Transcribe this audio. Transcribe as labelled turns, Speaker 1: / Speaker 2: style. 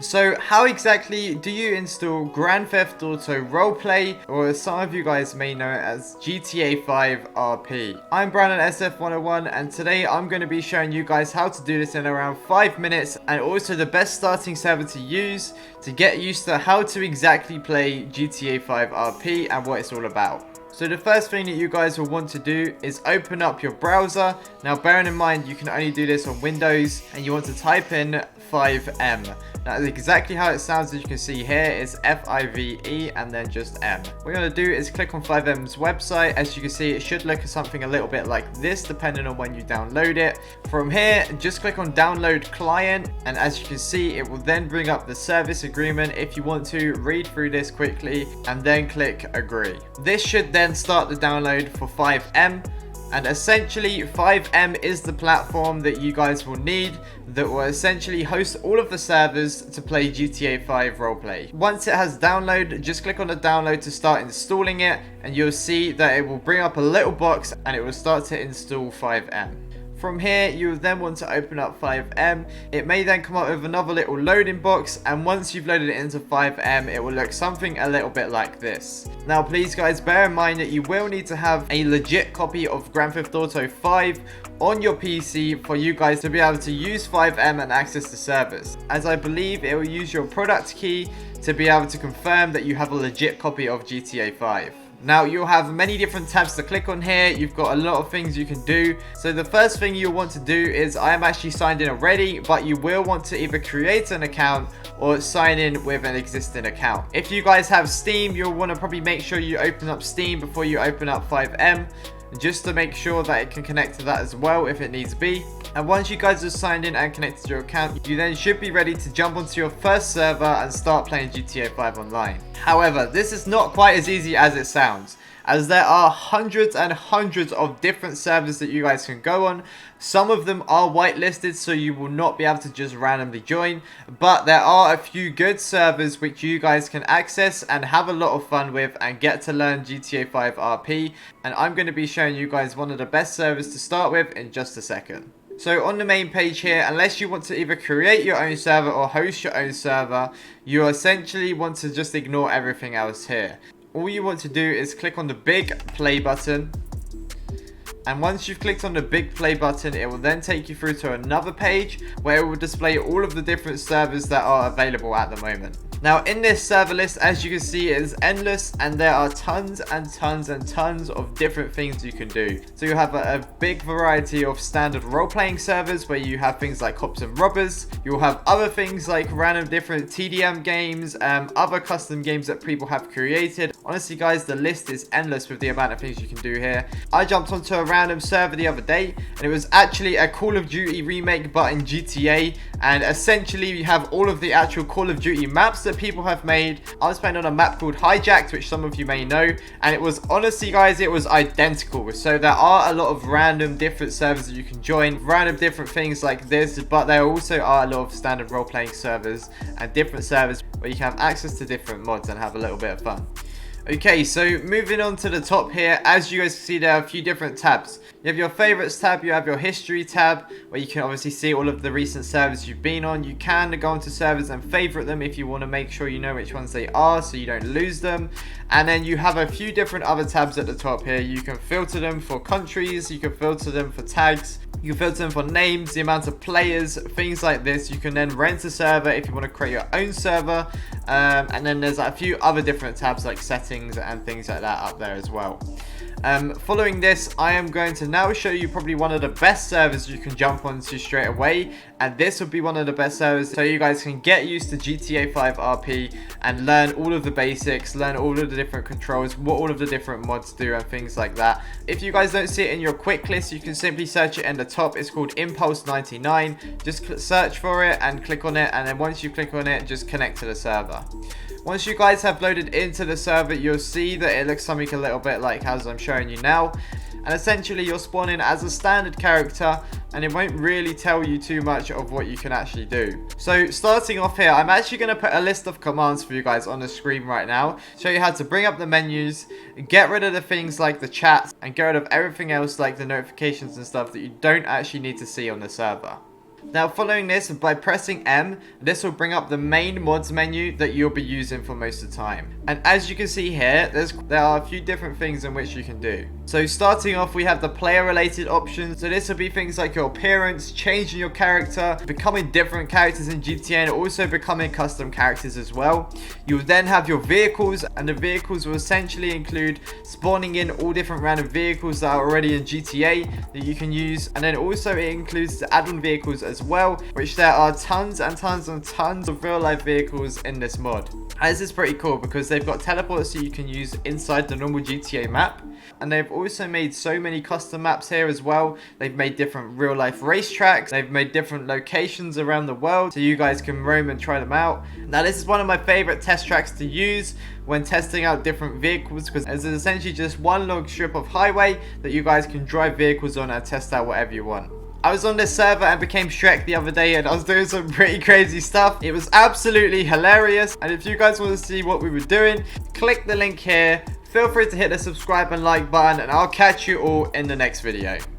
Speaker 1: So how exactly do you install Grand Theft Auto Roleplay, or as some of you guys may know it as GTA 5 RP? I'm Brandon SF101 and today I'm going to be showing you guys how to do this in around 5 minutes, and also the best starting server to use to get used to how to exactly play GTA 5 RP and what it's all about. So the first thing that you guys will want to do is open up your browser. Now bearing in mind you can only do this on Windows, and you want to type in 5M. Now exactly how it sounds, as you can see here, is F-I-V-E and then just M. What you're going to do is click on 5M's website. As you can see, it should look at something a little bit like this depending on when you download it. From here, just click on download client, and as you can see, it will then bring up the service agreement. If you want to read through this quickly and then click agree. This should then start the download for 5M. And essentially 5M is the platform that you guys will need that will essentially host all of the servers to play GTA 5 roleplay. Once it has downloaded, just click on the download to start installing it, and you'll see that it will bring up a little box and it will start to install 5M. From here, you will then want to open up 5M. It may then come up with another little loading box, and once you've loaded it into 5M, it will look something a little bit like this. Now please guys, bear in mind that you will need to have a legit copy of Grand Theft Auto 5 on your PC for you guys to be able to use 5M and access the servers, as I believe it will use your product key to be able to confirm that you have a legit copy of GTA 5. Now you'll have many different tabs to click on here. You've got a lot of things you can do. So the first thing you'll want to do is, I am actually signed in already, but you will want to either create an account or sign in with an existing account. If you guys have Steam, you'll want to probably make sure you open up Steam before you open up 5M, just to make sure that it can connect to that as well if it needs be. And once you guys are signed in and connected to your account, you then should be ready to jump onto your first server and start playing GTA 5 online. However, this is not quite as easy as it sounds, as there are hundreds and hundreds of different servers that you guys can go on. Some of them are whitelisted, so you will not be able to just randomly join, but there are a few good servers which you guys can access and have a lot of fun with and get to learn GTA 5 RP, and I'm going to be showing you guys one of the best servers to start with in just a second. So on the main page here, unless you want to either create your own server or host your own server, you essentially want to just ignore everything else here. All you want to do is click on the big play button, and once you've clicked on the big play button, it will then take you through to another page where it will display all of the different servers that are available at the moment. Now in this server list, as you can see, it is endless, and there are tons and tons and tons of different things you can do. So you have a big variety of standard role-playing servers where you have things like cops and robbers. You'll have other things like random different TDM games, other custom games that people have created. Honestly guys, the list is endless with the amount of things you can do here. I jumped onto a random server the other day, and it was actually a Call of Duty remake but in GTA, and essentially you have all of the actual Call of Duty maps that people have made. I was playing on a map called Hijacked, which some of you may know, and it was honestly guys, it was identical. So there are a lot of random different servers that you can join, random different things like this, but there also are a lot of standard role-playing servers and different servers where you can have access to different mods and have a little bit of fun. Okay, so moving on to the top here, as you guys can see, there are a few different tabs. You have your favorites tab, you have your history tab, where you can obviously see all of the recent servers you've been on. You can go onto servers and favorite them if you want to make sure you know which ones they are so you don't lose them. And then you have a few different other tabs at the top here. You can filter them for countries, you can filter them for tags, you can filter them for names, the amount of players, things like this. You can then rent a server if you want to create your own server. And then there's a few other different tabs like settings and things like that up there as well. Following this, I am going to now show you probably one of the best servers you can jump onto straight away, and this will be one of the best servers so you guys can get used to GTA 5 RP and learn all of the basics, learn all of the different controls, what all of the different mods do and things like that. If you guys don't see it in your quick list, you can simply search it in the top. It's called Impulse 99. Just search for it and click on it, and then once you click on it, just connect to the server. Once you guys have loaded into the server, you'll see that it looks something a little bit like as I'm showing you now. And essentially you'll spawn in as a standard character, and it won't really tell you too much of what you can actually do. So starting off here, I'm actually going to put a list of commands for you guys on the screen right now. Show you how to bring up the menus, get rid of the things like the chat, and get rid of everything else like the notifications and stuff that you don't actually need to see on the server. Now following this, by pressing M, this will bring up the main mods menu that you'll be using for most of the time. And as you can see here, there are a few different things in which you can do. So starting off, we have the player related options. So this will be things like your appearance, changing your character, becoming different characters in GTA, and also becoming custom characters as well. You will then have your vehicles, and the vehicles will essentially include spawning in all different random vehicles that are already in GTA that you can use. And then also it includes the add-on vehicles as well, which there are tons and tons and tons of real life vehicles in this mod. And this is pretty cool because they've got teleports that you can use inside the normal GTA map. And they've also made so many custom maps here as well. They've made different real life racetracks. They've made different locations around the world so you guys can roam and try them out. Now this is one of my favorite test tracks to use when testing out different vehicles, because it's essentially just one long strip of highway that you guys can drive vehicles on and test out whatever you want. I was on this server and became Shrek the other day, and I was doing some pretty crazy stuff. It was absolutely hilarious. And if you guys want to see what we were doing, click the link here. Feel free to hit the subscribe and like button, and I'll catch you all in the next video.